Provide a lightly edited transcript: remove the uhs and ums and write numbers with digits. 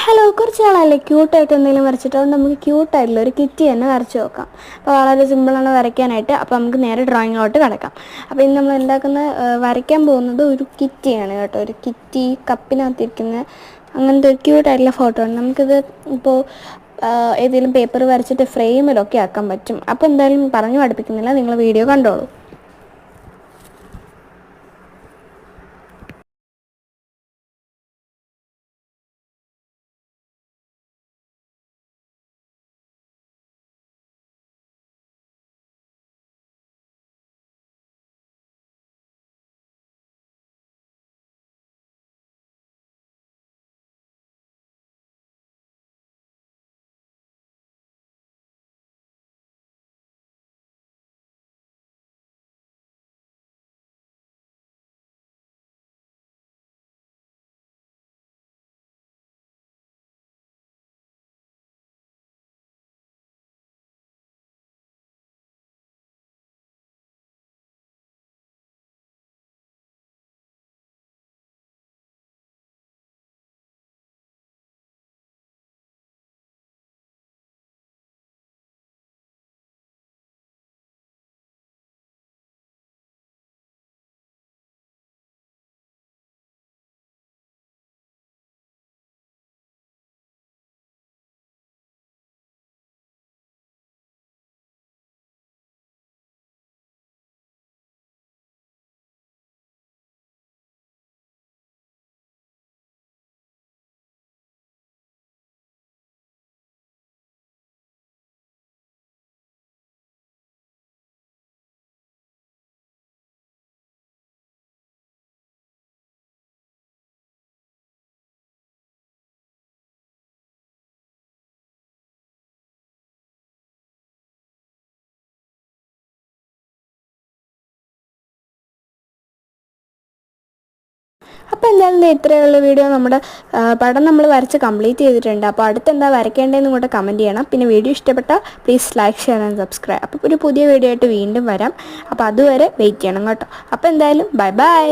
Hello, കുറച്ച് നാളല്ലേ ക്യൂട്ടായിട്ട് എന്തെങ്കിലും വരച്ചിട്ട് അതുകൊണ്ട് നമുക്ക് ക്യൂട്ടായിട്ടുള്ള ഒരു കിറ്റി തന്നെ വരച്ച് നോക്കാം. അപ്പോൾ വളരെ സിമ്പിളാണ് വരയ്ക്കാനായിട്ട്. അപ്പോൾ നമുക്ക് നേരെ ഡ്രോയിങ്ങിലോട്ട് കിടക്കാം. അപ്പോൾ ഇന്ന് നമ്മൾ വരയ്ക്കാൻ പോകുന്നത് ഒരു കിറ്റിയാണ് കേട്ടോ. ഒരു കിറ്റി കപ്പിനകത്തിരിക്കുന്ന അങ്ങനത്തെ ഒരു ക്യൂട്ടായിട്ടുള്ള ഫോട്ടോ ആണ്. നമുക്കിത് ഇപ്പോൾ ഏതെങ്കിലും പേപ്പർ വരച്ചിട്ട് ഫ്രെയിമിലൊക്കെ ആക്കാൻ പറ്റും. അപ്പോൾ എന്തായാലും പറഞ്ഞു പഠിപ്പിക്കുന്നില്ല, നിങ്ങൾ വീഡിയോ കണ്ടോളൂ. അപ്പോൾ എന്തായാലും ഇത്രയുള്ള വീഡിയോ നമ്മുടെ പടം നമ്മൾ വരച്ച് കംപ്ലീറ്റ് ചെയ്തിട്ടുണ്ട്. അപ്പോൾ അടുത്തെന്താ വരയ്ക്കേണ്ടതെന്ന് കൂടെ കമൻറ്റ് ചെയ്യണം. പിന്നെ വീഡിയോ ഇഷ്ടപ്പെട്ടാൽ please like, share and subscribe. അപ്പോൾ ഒരു പുതിയ വീഡിയോ ആയിട്ട് വീണ്ടും വരാം. അപ്പോൾ അതുവരെ വെയിറ്റ് ചെയ്യണം കേട്ടോ. അപ്പോൾ എന്തായാലും ബൈ ബൈ.